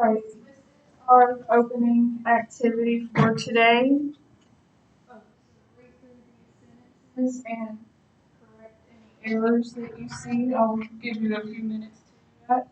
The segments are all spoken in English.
Right. This is our opening activity for today. So read through these sentences and correct any errors that you see. I'll give you a few minutes to do that.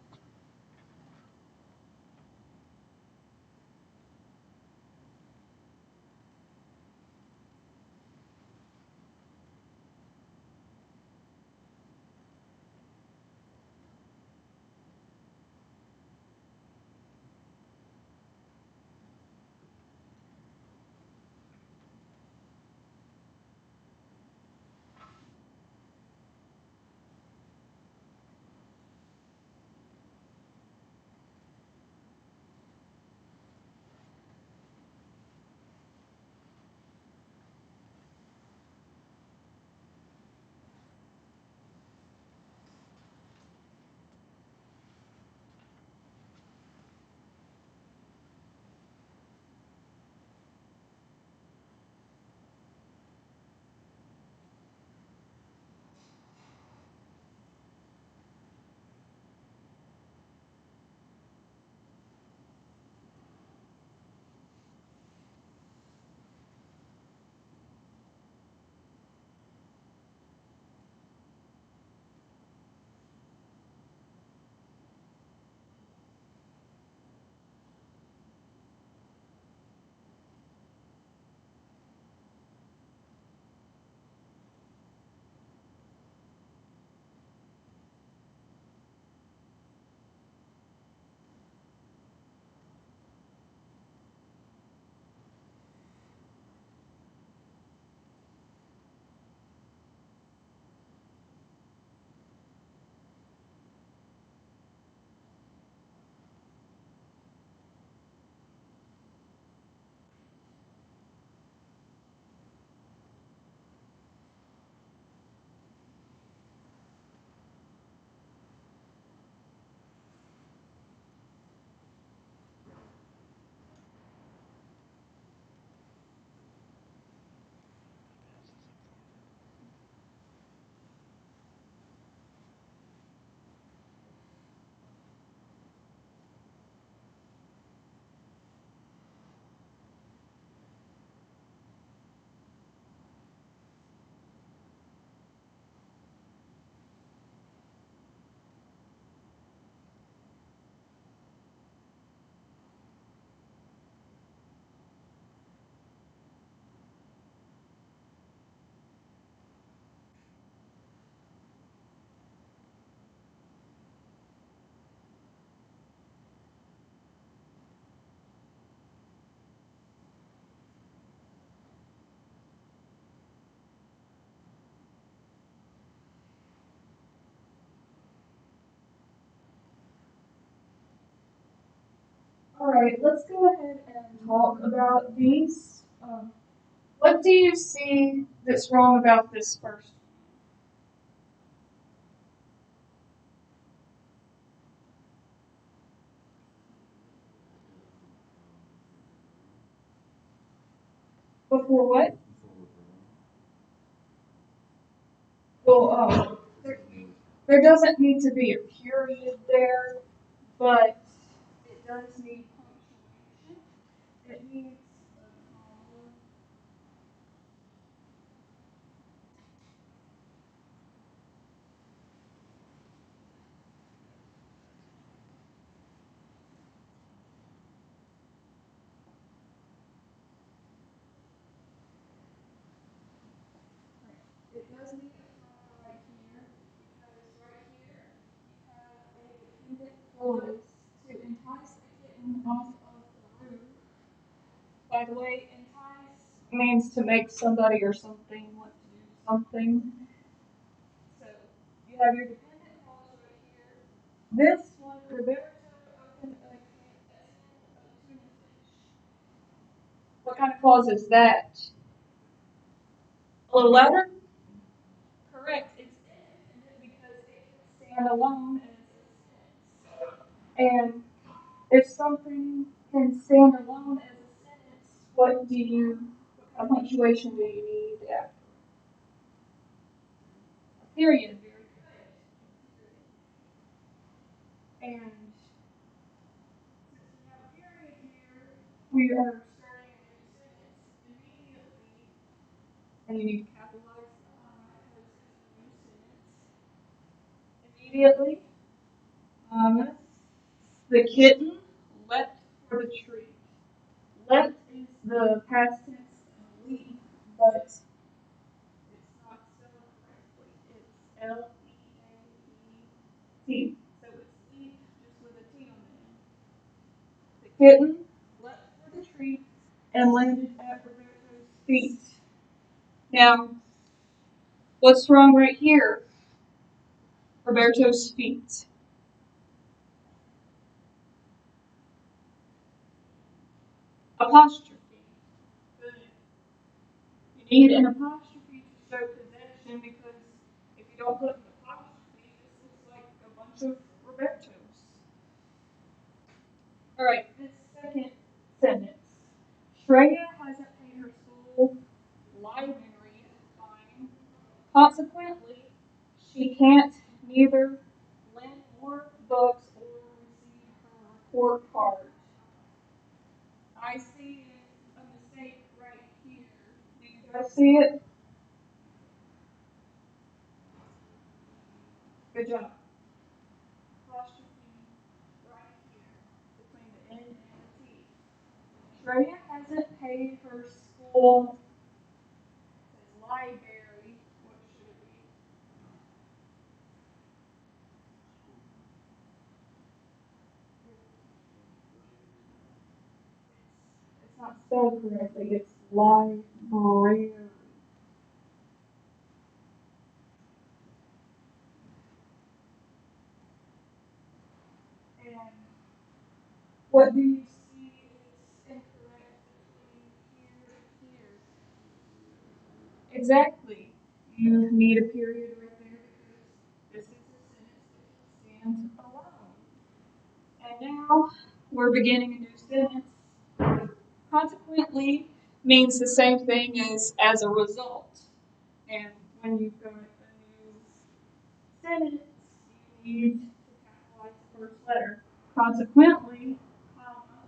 All right, let's go ahead and talk about these. What do you see that's wrong about this first? Before what? Well, there doesn't need to be a period there, but it does need punctuation. It needs a comma. It does need a comma right here because right here you have a dependent clause to entice a kitten off of the roof. By the way, entice means to make somebody or something want to do something. So you have your dependent clause right here. This one, Roberto opened a can of tuna fish. What kind of clause is that? A little louder? Correct. It's independent because it can stand alone as a sentence. And if something can stand alone as a sentence, what kind of punctuation do you need after? A period. Very good. And we are starting a new sentence immediately, and you need to capitalize the because it's a new sentence. Immediately, um, the kitten leapt for the tree. Leapt is the past tense of leap, but it's not spelled correctly. It's L-E-A-P-T. So it's leap just with a T on the end. The kitten leapt for the tree and landed at Roberto's feet. Now, what's wrong right here? Roberto's feet. Apostrophe. Good. You need an apostrophe to show possession because if you don't put an apostrophe, this looks like a bunch of Robertos. All right, this second sentence. Shreya hasn't paid her school library fine. Consequently, she can't neither lend more books or receive her report card. I see a mistake right here. Do you guys see it? Good job. Apostrophe right here between the N and the T. Shreya hasn't paid her school library. What should it be? It's not spelled correctly. It's library. And what do you see is incorrect between here and here? Exactly. You need a period right there because this is a sentence that can stand alone. And now we're beginning a new sentence. Consequently means the same thing as a result. And when you've got a new sentence, you need to capitalize the first letter. Consequently, comma,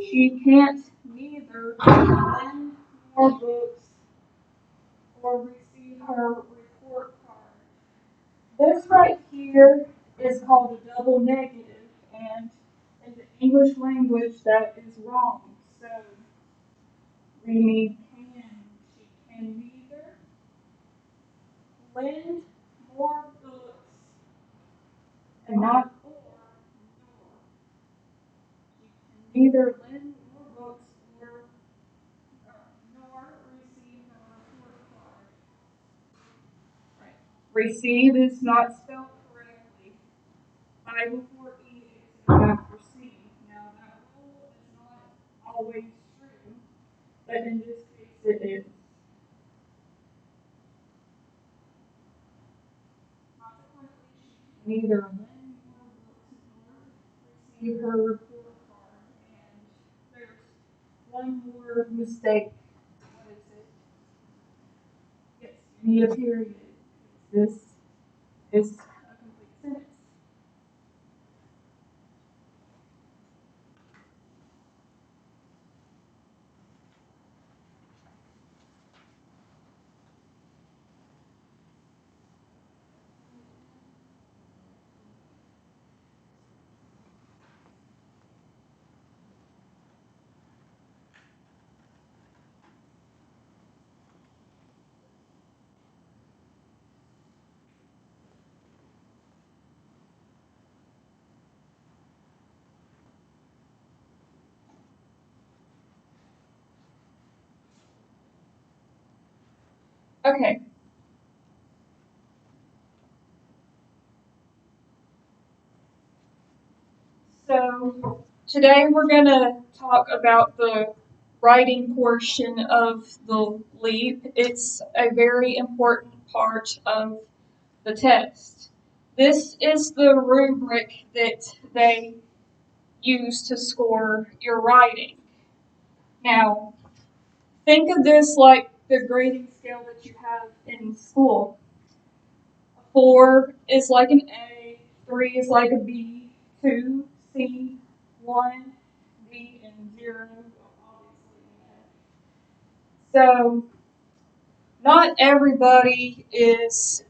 she can't neither lend more books or receive her report card. This right here is called a double negative, and in the English language, that is wrong. So we need can. She can neither lend more books and not or, nor. She can neither lend more books nor receive her report card. Right. Receive is not spelled correctly. I before E, except after C. Now that rule is not always true, but in this case it is. Consequently, she can neither lend more books nor receive her report card. And there's one more mistake. What is it? Yes, you need a period. This is a complete sentence. Okay. So today we're going to talk about the writing portion of the LEAP. It's a very important part of the test. This is the rubric that they use to score your writing. Now, think of this like the grading scale that you have in school. 4 is like an A, 3 is like a B, 2, C, 1, D, and 0 So not everybody is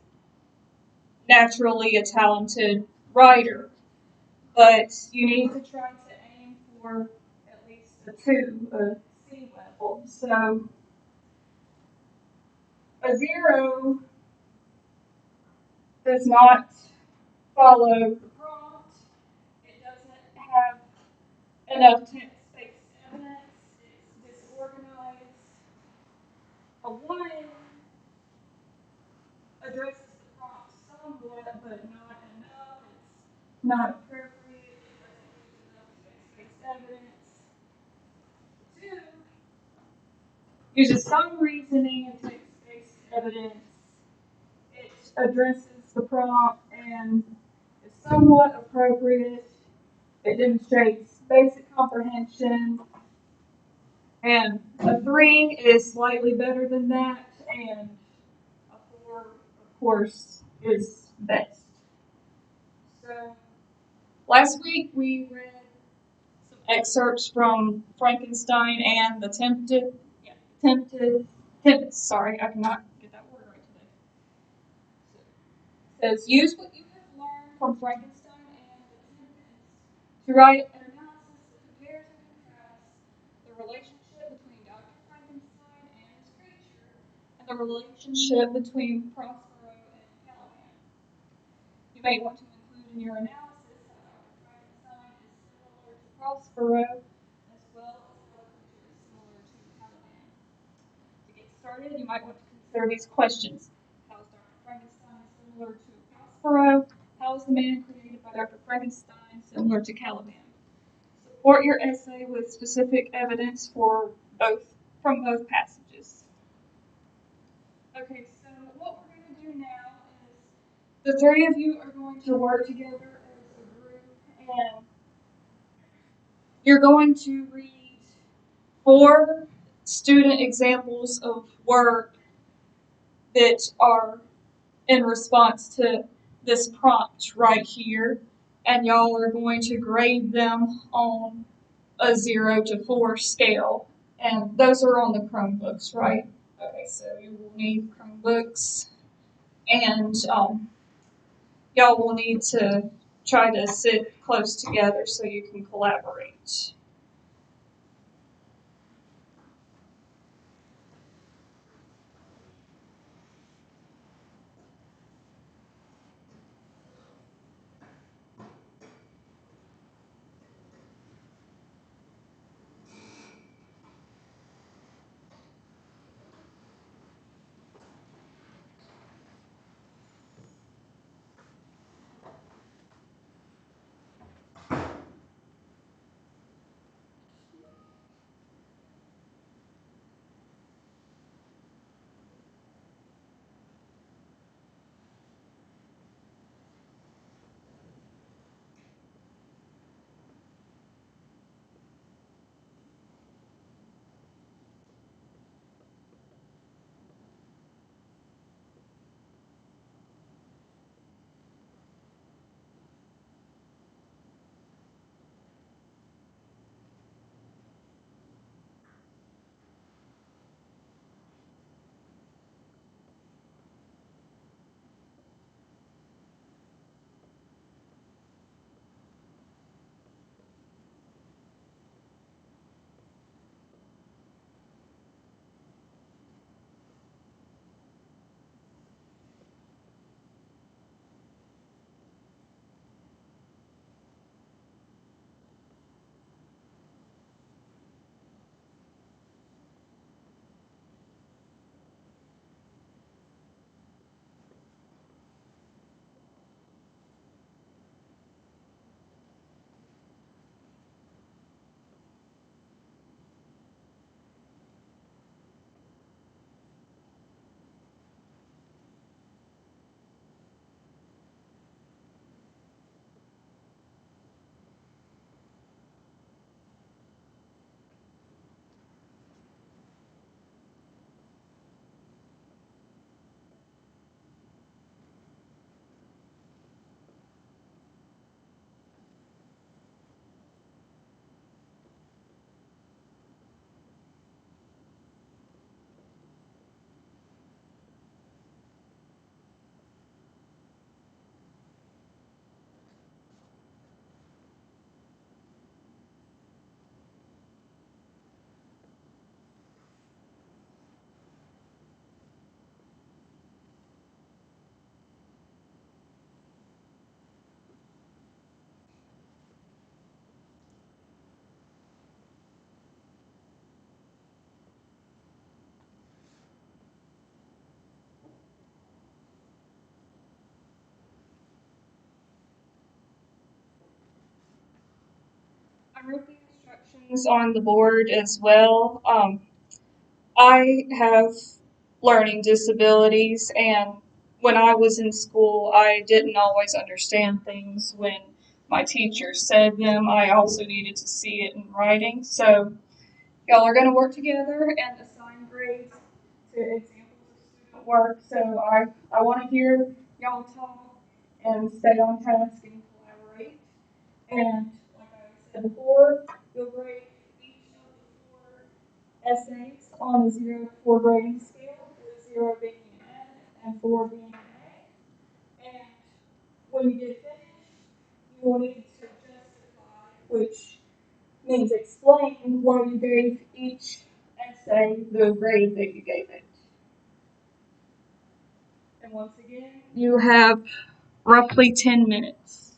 naturally a talented writer, but you need to try to aim for at least a 2, a C level. So a 0 does not follow the prompt. It doesn't have enough text-based evidence. It's disorganized. A 1 addresses the prompt somewhat, but not enough. It's not appropriate. It doesn't use enough text-based evidence. 2 uses some reasoning and text-based evidence. It addresses the prompt and is somewhat appropriate. It demonstrates basic comprehension. And a 3 is slightly better than that, and a 4, of course, is best. So last week we read some excerpts from Frankenstein and the Tempest. Sorry, I cannot get that word right today. So, it says use what you have learned from Frankenstein and the Tempest to write an analysis that compares and contrasts the relationship between Dr. Frankenstein and his creature and the relationship between Prospero and Caliban. You may want to include in your analysis how Dr. Frankenstein is similar to Prospero, as well as how the creature is similar to Caliban. To get started, you might want to consider these questions. How is Dr. Frankenstein similar to Prospero? How is the man created by Dr. Frankenstein similar to Caliban? Support your essay with specific evidence from both passages. Okay, so what we're going to do now is the 3 of you are going to work together as a group, and you're going to read 4 student examples of work that are in response to this prompt right here, and y'all are going to grade them on a 0 to 4 scale, and those are on the Chromebooks, right? Okay, so you will need Chromebooks, and y'all will need to try to sit close together so you can collaborate. I wrote the instructions on the board as well. I have learning disabilities, and when I was in school, I didn't always understand things when my teacher said them. I also needed to see it in writing. So, y'all are going to work together and assign grades to examples of student work. So, I want to hear y'all talk and stay on task and collaborate. And like I said before, you'll grade each of the four essays on a 0 to 4 grading scale, with 0 being an N and 4 being an A. And when you get finished, you will need to justify, which means explain why you gave each essay the grade that you gave it. And once again, you have roughly 10 minutes.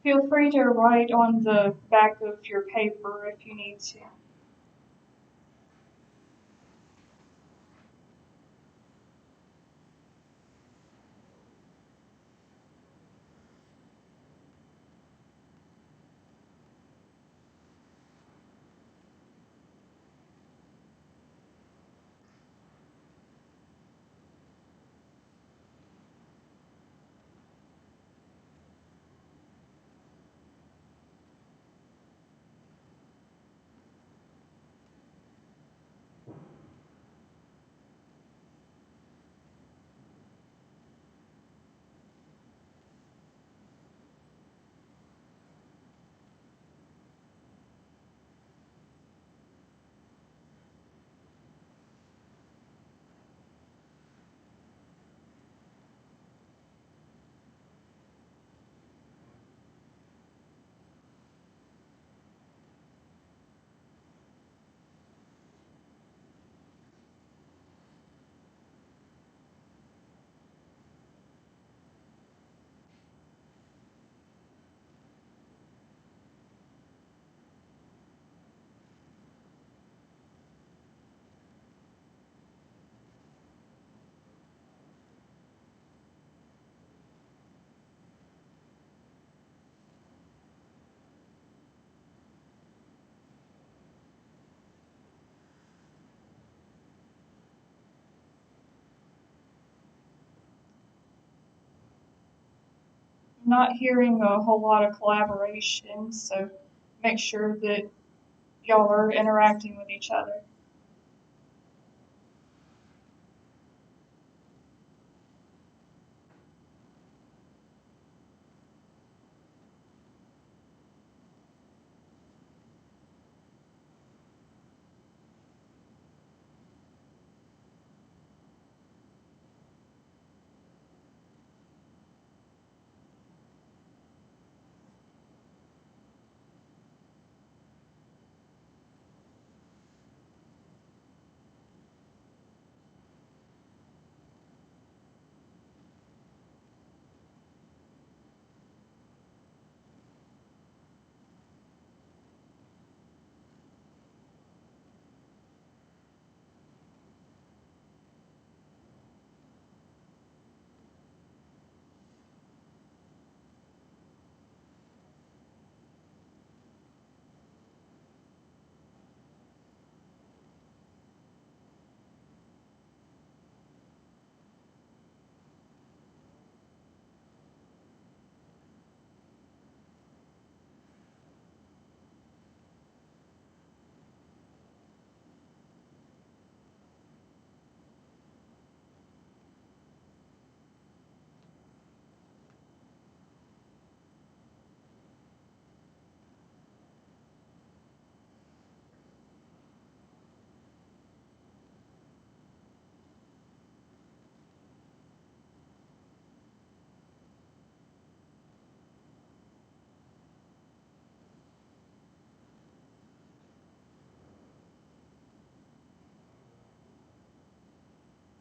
Feel free to write on the back of your paper if you need to. Not hearing a whole lot of collaboration, so make sure that y'all are interacting with each other.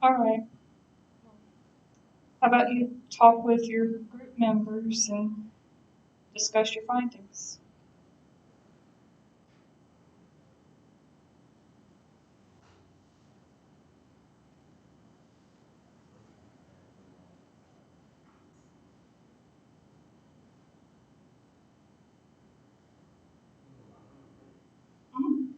All right. How about you talk with your group members and discuss your findings? Mhm.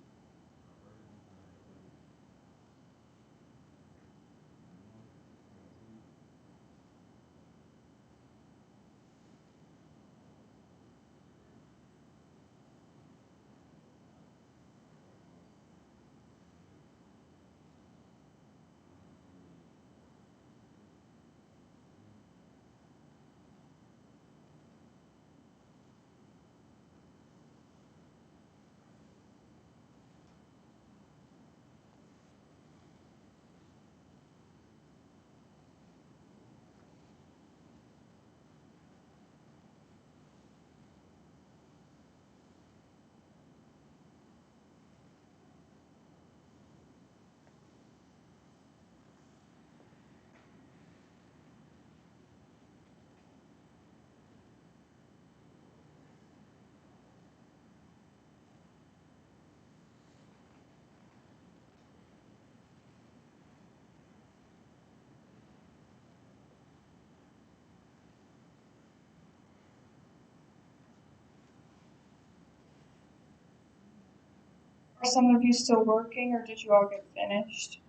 Are some of you still working, or did you all get finished?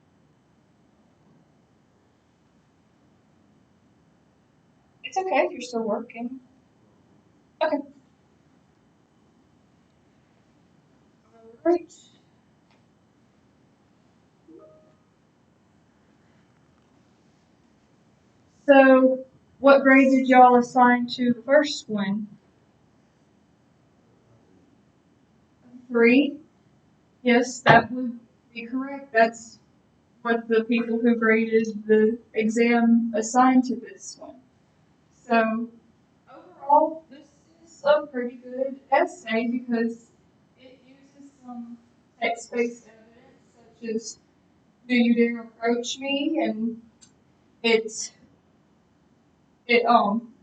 It's okay if you're still working. Okay. Great. So, what grade did y'all assign to the first one? 3. Yes, that would be correct. That's what the people who graded the exam assigned to this one. So, overall, this is a pretty good essay because it uses some text-based evidence, such as "Do you dare approach me?" and it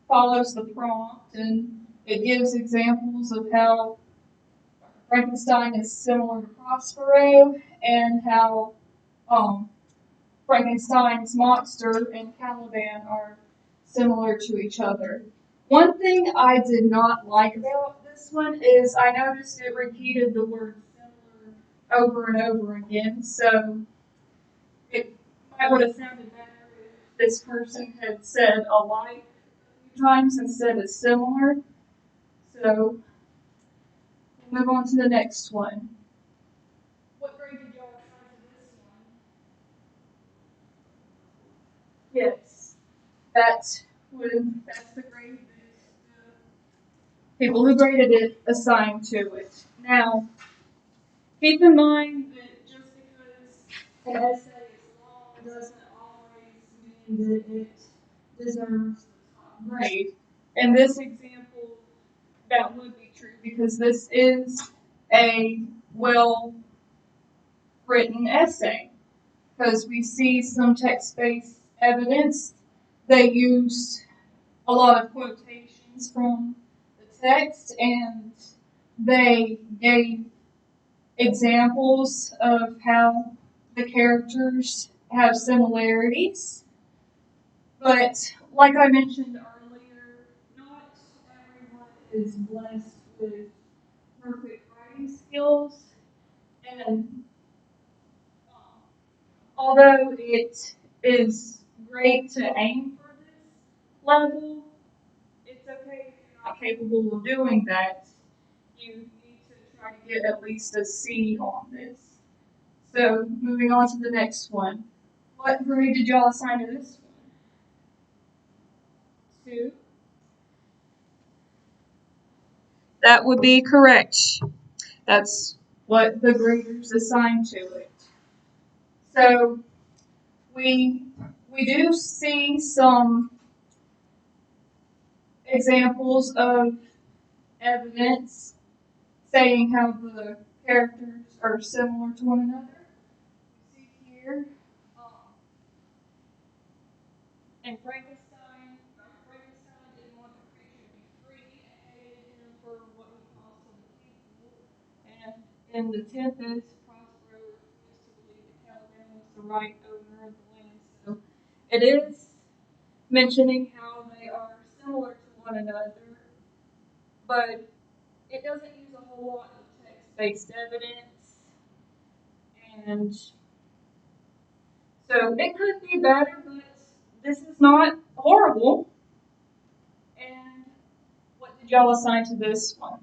follows the prompt and it gives examples of how Frankenstein is similar to Prospero and how um, Frankenstein's monster and Caliban are similar to each other. One thing I did not like about this one is I noticed it repeated the word similar over and over again, so it might would have sounded better if this person had said alike a few times instead of similar. So we'll move on to the next one. What grade did y'all assign to this one? Yes, that's the grade that the people who graded it assigned to it. Now, keep in mind that just because an essay is long doesn't always mean that it deserves the top grade. In this example, that would be true because this is a well written essay. Because we see some text-based evidence. They used a lot of quotations from the text and they gave examples of how the characters have similarities. But like I mentioned earlier, not everyone is blessed with perfect writing skills. And although it is great to aim for this level, it's okay if you're not capable of doing that. You need to try to get at least a C on this. So, moving on to the next one. What grade did y'all assign to this one? 2. That would be correct. That's what the graders assigned to it. So, we we do see some examples of evidence saying how the characters are similar to one another. You see here, And Dr. Frankenstein didn't want the creature to be free and hated him for what he caused to the people. And in the Tempest, Prospero refused to believe that Caliban was the right owner of the land. So it is mentioning how they are similar to one another, but it doesn't use a whole lot of text-based evidence, and so it could be better, but this is not horrible. And what did y'all assign to this one?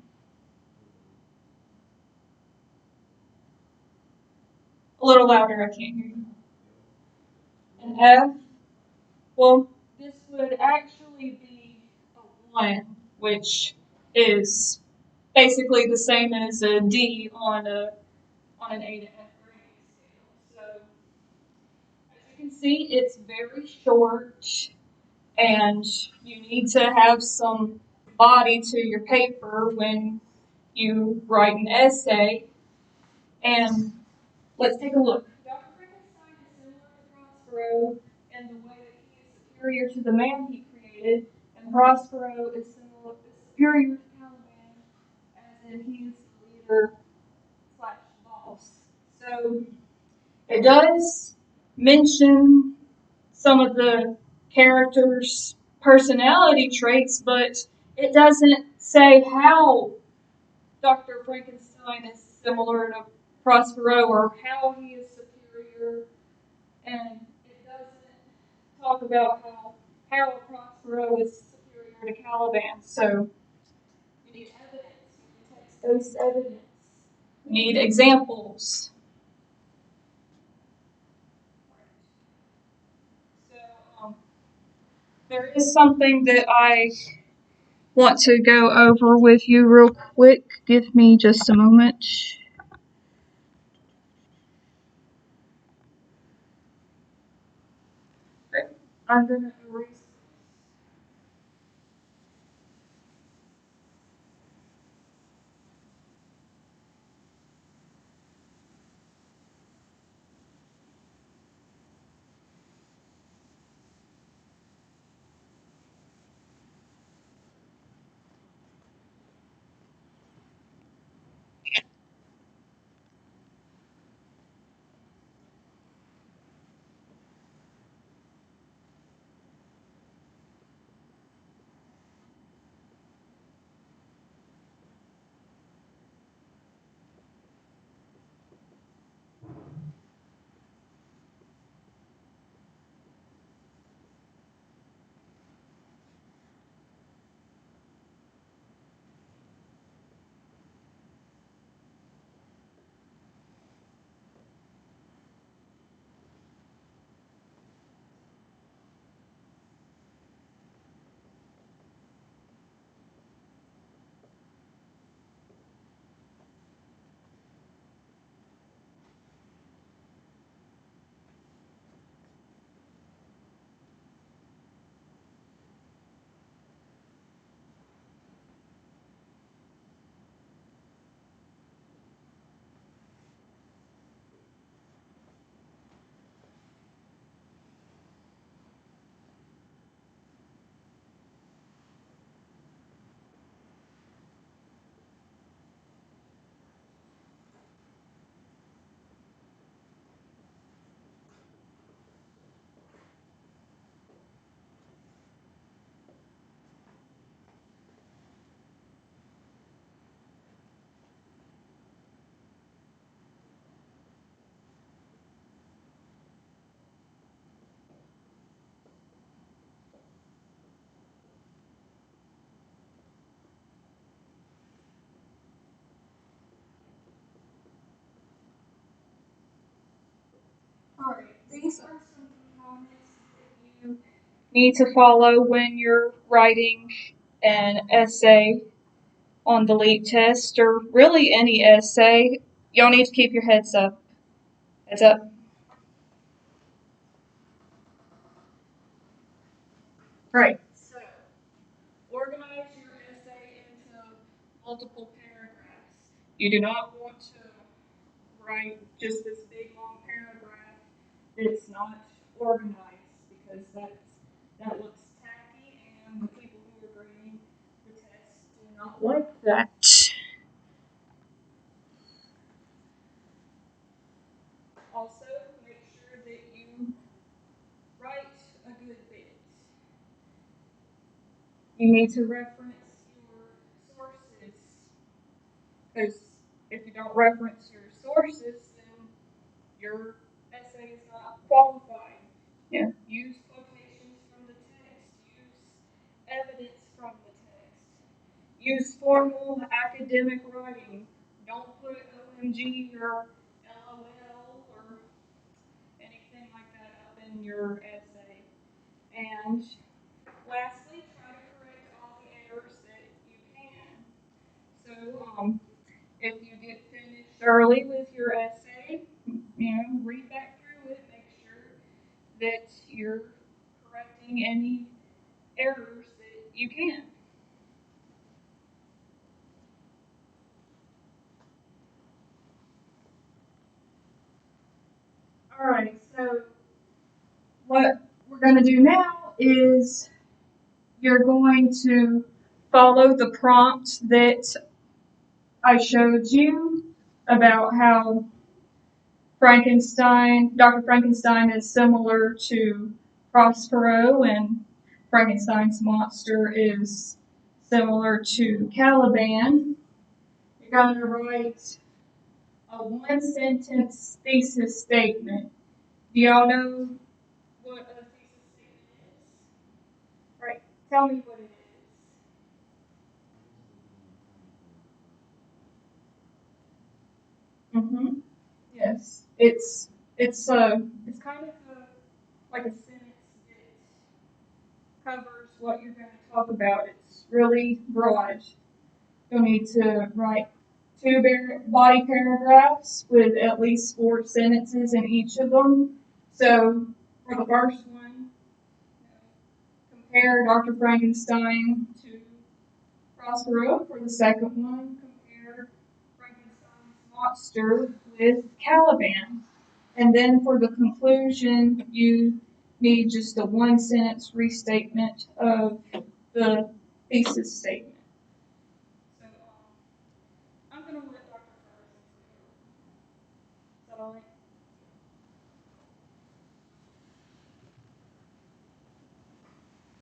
A little louder, I can't hear you. An F? Well, this would actually be a 1, which is basically the same as a D on an A to F grading scale. So as you can see, it's very short, and you need to have some body to your paper when you write an essay. And let's take a look. Dr. Frankenstein is similar to Prospero in the way that he is superior to the man he created, and Prospero is superior to Caliban, as in he is the leader slash boss. So it does mention some of the characters' personality traits, but it doesn't say how Dr. Frankenstein is similar to Prospero or how he is superior, and it doesn't talk about how Prospero is superior to Caliban. So we need evidence. We need text-based evidence. We need examples. So there is something that I want to go over with you real quick. Give me just a moment. Okay. I'm going to erase. Alright, these are some components that you need to follow when you're writing an essay on the LEAP test, or really any essay. Y'all need to keep your heads up. Heads up. Right. So, organize your essay into multiple paragraphs. You do not want to write just this big long paragraph that's not organized, because that looks tacky, and the people who are grading the test do not like that. Also, make sure that you write a good bit. You need to reference your sources, because if you don't reference your sources, then your essay is not qualified. Yeah. Use quotations from the text. Use evidence from the text. Use formal academic writing. Don't put OMG or LOL or anything like that up in your essay. And lastly, try to correct all the errors that you can. So, if you get finished early with your essay, read back through it, make sure that you're correcting any errors that you can. All right, so what we're going to do now is you're going to follow the prompt that I showed you about how Dr. Frankenstein is similar to Prospero, and Frankenstein's monster is similar to Caliban. You're going to write a one sentence thesis statement. Do y'all know what a thesis statement is? Right. Tell me what it is. Mm-hmm. Yes. It's kind of like a sentence that covers what you're going to talk about. It's really broad. You'll need to write two body paragraphs with at least four sentences in each of them. So for the first one, compare Dr. Frankenstein to Prospero. For the second one, compare Frankenstein's monster with Caliban. And then for the conclusion, you need just a one sentence restatement of the thesis statement. So I'm going to let Dr. Carson go. Is that all right?